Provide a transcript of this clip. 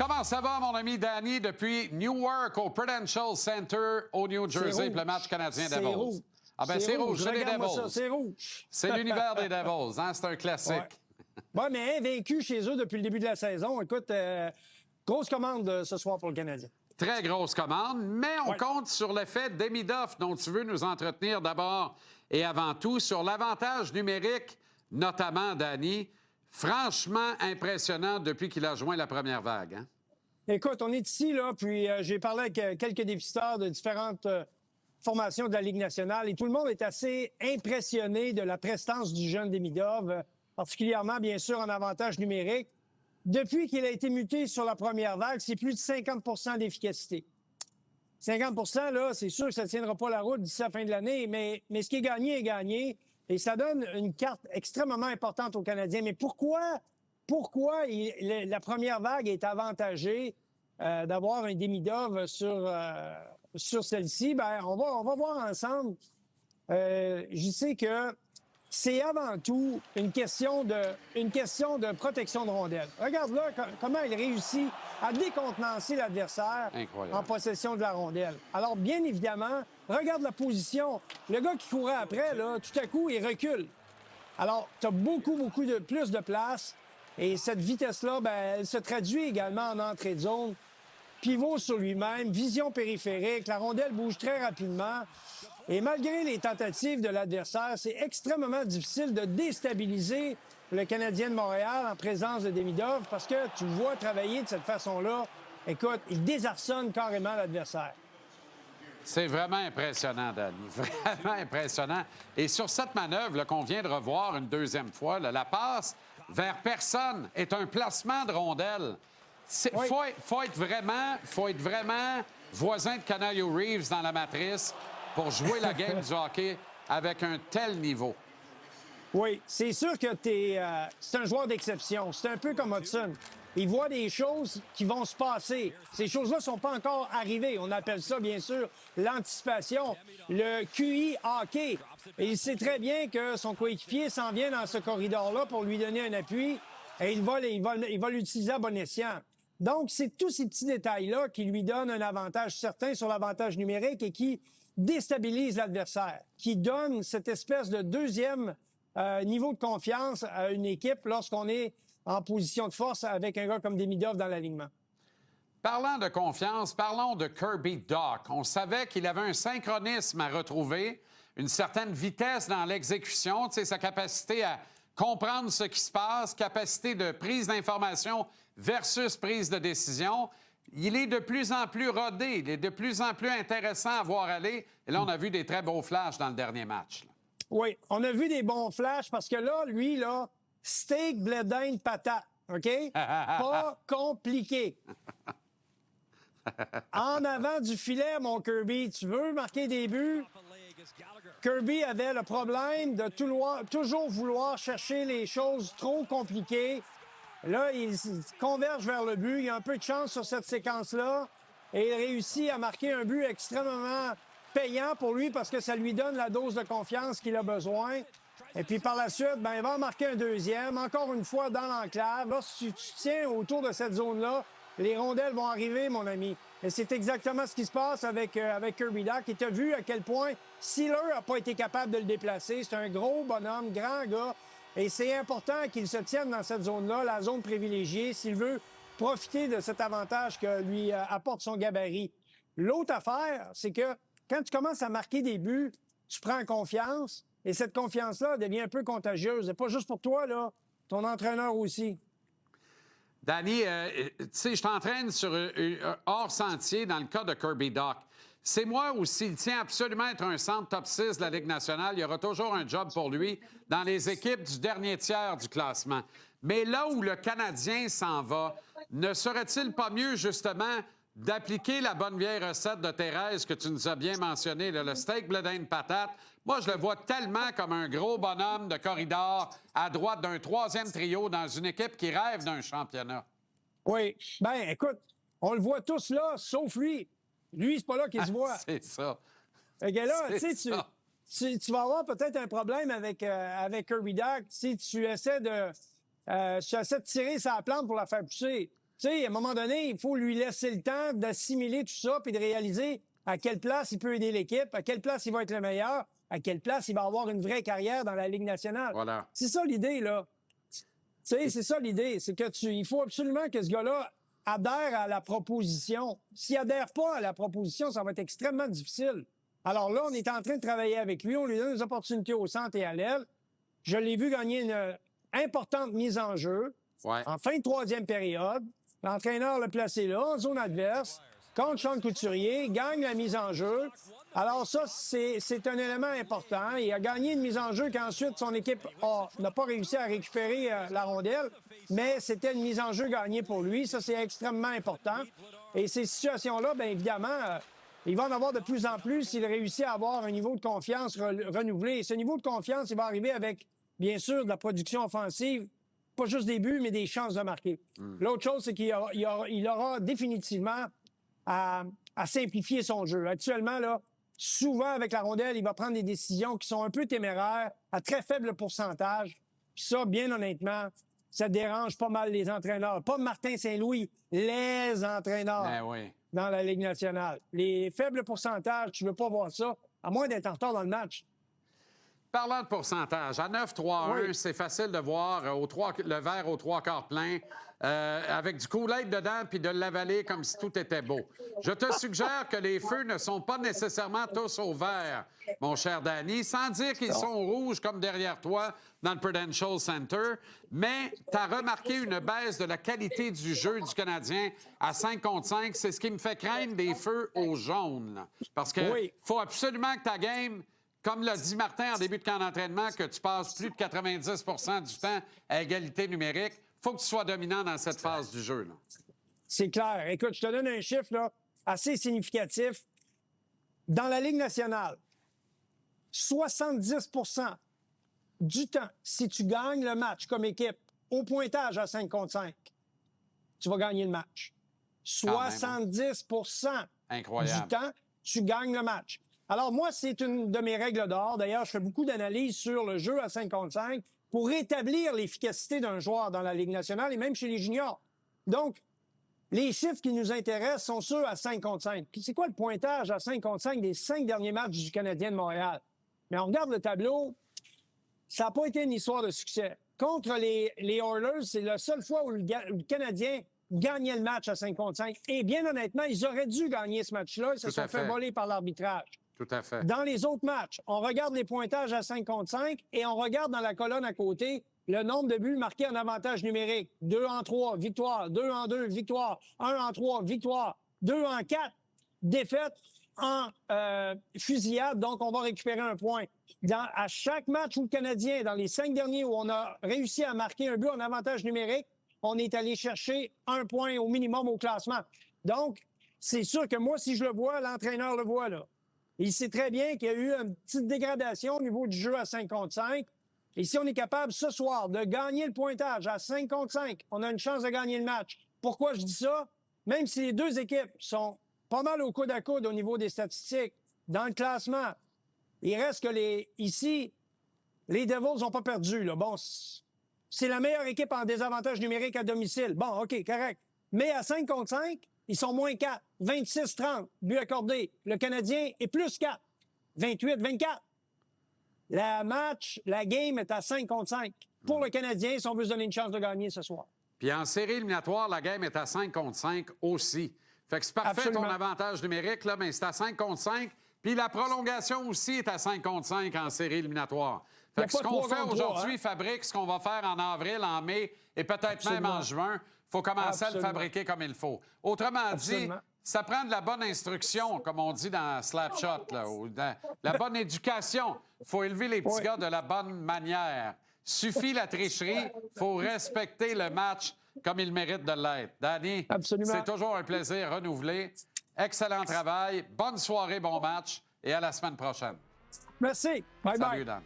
Comment ça va, mon ami Danny, depuis Newark au Prudential Center au New Jersey pour le match canadien Devils? Rouge. Ah ben c'est rouge, c'est les Regarde-moi Devils. ça, c'est rouge. C'est l'univers des Devils, hein? C'est un classique. Ouais, mais invaincu chez eux depuis le début de la saison. Écoute, grosse commande ce soir pour le Canadien. Très grosse commande, mais on compte sur l'effet Demidov dont tu veux nous entretenir d'abord et avant tout sur l'avantage numérique, notamment, Danny. Franchement impressionnant depuis qu'il a joint la première vague. Hein? Écoute, on est ici, là, puis j'ai parlé avec quelques dépisteurs de différentes formations de la Ligue nationale et tout le monde est assez impressionné de la prestance du jeune Demidov, particulièrement, bien sûr, en avantage numérique. Depuis qu'il a été muté sur la première vague, c'est plus de 50 d'efficacité. 50 là, c'est sûr que ça ne tiendra pas la route d'ici la fin de l'année, mais ce qui est gagné est gagné. Et ça donne une carte extrêmement importante aux Canadiens. Mais pourquoi la première vague est avantagée d'avoir un Demidov sur celle-ci? Ben, on va voir ensemble. Je sais que c'est avant tout une question de protection de rondelle. Regarde là comment il réussit à décontenancer l'adversaire en possession de la rondelle. Alors, bien évidemment, regarde la position. Le gars qui courait après, là, tout à coup, il recule. Alors, tu as beaucoup plus de place. Et cette vitesse-là, ben, elle se traduit également en entrée de zone. Pivot sur lui-même, vision périphérique, la rondelle bouge très rapidement. Et malgré les tentatives de l'adversaire, c'est extrêmement difficile de déstabiliser le Canadien de Montréal en présence de Demidov parce que tu le vois travailler de cette façon-là. Écoute, il désarçonne carrément l'adversaire. C'est vraiment impressionnant, Danny. Vraiment impressionnant. Et sur cette manœuvre qu'on vient de revoir une deuxième fois, là, la passe vers personne est un placement de rondelle. Faut être vraiment voisin de Canario Reeves dans la matrice pour jouer la game du hockey avec un tel niveau. Oui, c'est sûr que c'est un joueur d'exception. C'est un peu comme Hudson. Il voit des choses qui vont se passer. Ces choses-là ne sont pas encore arrivées. On appelle ça, bien sûr, l'anticipation, le QI hockey. Et il sait très bien que son coéquipier s'en vient dans ce corridor-là pour lui donner un appui et il va l'utiliser à bon escient. Donc, c'est tous ces petits détails-là qui lui donnent un avantage certain sur l'avantage numérique et qui déstabilisent l'adversaire, qui donnent cette espèce de deuxième niveau de confiance à une équipe lorsqu'on est en position de force avec un gars comme Demidov dans l'alignement. Parlant de confiance, parlons de Kirby Dach. On savait qu'il avait un synchronisme à retrouver, une certaine vitesse dans l'exécution, sa capacité à comprendre ce qui se passe, capacité de prise d'information versus prise de décision. Il est de plus en plus rodé, il est de plus en plus intéressant à voir aller. Et là, on a vu des très beaux flashs dans le dernier match. Là. Oui, on a vu des bons flashs parce que là, lui, là, steak, blé d'Inde, patate, OK? Pas compliqué. En avant du filet, mon Kirby, tu veux marquer des buts? Kirby avait le problème de toujours vouloir chercher les choses trop compliquées. Là, il converge vers le but. Il a un peu de chance sur cette séquence-là. Et il réussit à marquer un but extrêmement payant pour lui parce que ça lui donne la dose de confiance qu'il a besoin. Et puis par la suite, ben, il va en marquer un deuxième, encore une fois dans l'enclave. Lorsque tu tiens autour de cette zone-là, les rondelles vont arriver, mon ami. Et c'est exactement ce qui se passe avec Kirby Dach. Et tu as vu à quel point Sealer n'a pas été capable de le déplacer. C'est un gros bonhomme, grand gars. Et c'est important qu'il se tienne dans cette zone-là, la zone privilégiée, s'il veut profiter de cet avantage que lui apporte son gabarit. L'autre affaire, c'est que quand tu commences à marquer des buts, tu prends confiance. Et cette confiance-là devient un peu contagieuse. Et pas juste pour toi, là, ton entraîneur aussi. Danny, tu sais, je t'entraîne sur hors sentier dans le cas de Kirby Dach. C'est moi ou s'il tient absolument à être un centre top 6 de la Ligue nationale, il y aura toujours un job pour lui dans les équipes du dernier tiers du classement. Mais là où le Canadien s'en va, ne serait-il pas mieux, justement, d'appliquer la bonne vieille recette de Thérèse que tu nous as bien mentionné, le steak, blé d'Inde, patate? Moi, je le vois tellement comme un gros bonhomme de corridor à droite d'un troisième trio dans une équipe qui rêve d'un championnat. Oui. Ben, écoute, on le voit tous là, sauf lui. Lui, c'est pas là qu'il se voit. C'est ça. Fait que là, tu vas avoir peut-être un problème avec Kirby Dach si tu essaies de tirer sa plante pour la faire pousser. Tu sais, à un moment donné, il faut lui laisser le temps d'assimiler tout ça puis de réaliser à quelle place il peut aider l'équipe, à quelle place il va être le meilleur, à quelle place il va avoir une vraie carrière dans la Ligue nationale. Voilà. C'est ça l'idée, là. Tu sais, c'est ça l'idée. C'est que il faut absolument que ce gars-là adhère à la proposition. S'il adhère pas à la proposition, ça va être extrêmement difficile. Alors là, on est en train de travailler avec lui. On lui donne des opportunités au centre et à l'aile. Je l'ai vu gagner une importante mise en jeu Ouais. en fin de troisième période. L'entraîneur l'a placé là, en zone adverse, contre Sean Couturier, gagne la mise en jeu. Alors ça, c'est un élément important. Il a gagné une mise en jeu qu'ensuite son équipe n'a pas réussi à récupérer la rondelle, mais c'était une mise en jeu gagnée pour lui. Ça, c'est extrêmement important. Et ces situations-là, bien évidemment, il va en avoir de plus en plus s'il réussit à avoir un niveau de confiance renouvelé. Et ce niveau de confiance, il va arriver avec, bien sûr, de la production offensive, pas juste des buts, mais des chances de marquer. L'autre chose, c'est qu'il aura définitivement à simplifier son jeu. Actuellement, là, souvent, avec la rondelle, il va prendre des décisions qui sont un peu téméraires, à très faible pourcentage. Puis ça, bien honnêtement, ça dérange pas mal les entraîneurs. Pas Martin Saint-Louis, les entraîneurs Ben oui. dans la Ligue nationale. Les faibles pourcentages, tu veux pas voir ça, à moins d'être en retard dans le match. Parlant de pourcentage, à 9-3-1, Oui. c'est facile de voir le verre aux 3/4 plein, avec du Kool-Aid dedans puis de l'avaler comme si tout était beau. Je te suggère que les feux ne sont pas nécessairement tous au vert, mon cher Danny, sans dire qu'ils sont rouges comme derrière toi dans le Prudential Center, mais tu as remarqué une baisse de la qualité du jeu du Canadien à 5 contre 5. C'est ce qui me fait craindre des feux au jaune. Là. Parce que Oui. faut absolument que ta game... Comme l'a dit Martin en début de camp d'entraînement, que tu passes plus de 90 du temps à égalité numérique, il faut que tu sois dominant dans cette phase du jeu. Là. C'est clair. Écoute, je te donne un chiffre là, assez significatif. Dans la Ligue nationale, 70 du temps, si tu gagnes le match comme équipe au pointage à 5 contre 5, tu vas gagner le match. Quand même, hein? 70 Incroyable. du temps, tu gagnes le match. Alors, moi, c'est une de mes règles d'or. D'ailleurs, je fais beaucoup d'analyses sur le jeu à 5 contre 5 pour rétablir l'efficacité d'un joueur dans la Ligue nationale et même chez les juniors. Donc, les chiffres qui nous intéressent sont ceux à 5 contre 5. Puis c'est quoi le pointage à 5 contre 5 des 5 derniers matchs du Canadien de Montréal? Mais on regarde le tableau, ça n'a pas été une histoire de succès. Contre les Oilers, c'est la seule fois où le Canadien gagnait le match à 5 contre 5. Et bien honnêtement, ils auraient dû gagner ce match-là. Ils se sont fait voler par l'arbitrage. Tout à fait. Dans les autres matchs, on regarde les pointages à 5 contre 5 et on regarde dans la colonne à côté le nombre de buts marqués en avantage numérique. 2 en 3, victoire. 2 en 2, victoire. 1 en 3, victoire. 2 en 4, défaite en fusillade. Donc, on va récupérer un point. À chaque match où le Canadien, dans les 5 derniers où on a réussi à marquer un but en avantage numérique, on est allé chercher un point au minimum au classement. Donc, c'est sûr que moi, si je le vois, l'entraîneur le voit, là. Il sait très bien qu'il y a eu une petite dégradation au niveau du jeu à 5 contre 5. Et si on est capable ce soir de gagner le pointage à 5 contre 5, on a une chance de gagner le match. Pourquoi je dis ça? Même si les deux équipes sont pas mal au coude à coude au niveau des statistiques, dans le classement, il reste que ici, les Devils n'ont pas perdu. Là. Bon, c'est la meilleure équipe en désavantage numérique à domicile. Bon, OK, correct. Mais à 5 contre 5, ils sont moins 4. 26-30, buts accordés. Le Canadien est plus 4. 28-24. La game est à 5 contre 5. Pour le Canadien, si on veut se donner une chance de gagner ce soir. Puis en série éliminatoire, la game est à 5 contre 5 aussi. Fait que c'est parfait Absolument. ton avantage numérique, là, mais c'est à 5 contre 5. Puis la prolongation aussi est à 5 contre 5 en série éliminatoire. Fait que ce qu'on fait aujourd'hui fabrique ce qu'on va faire en avril, en mai et peut-être même en juin. Il faut commencer à le fabriquer comme il faut. Autrement dit, ça prend de la bonne instruction, comme on dit dans Slapshot, là, ou la bonne éducation. Il faut élever les petits gars de la bonne manière. Suffit la tricherie, il faut respecter le match comme il mérite de l'être. Danny, c'est toujours un plaisir renouvelé. Excellent travail, bonne soirée, bon match et à la semaine prochaine. Merci. Bye-bye. Salut, Dan.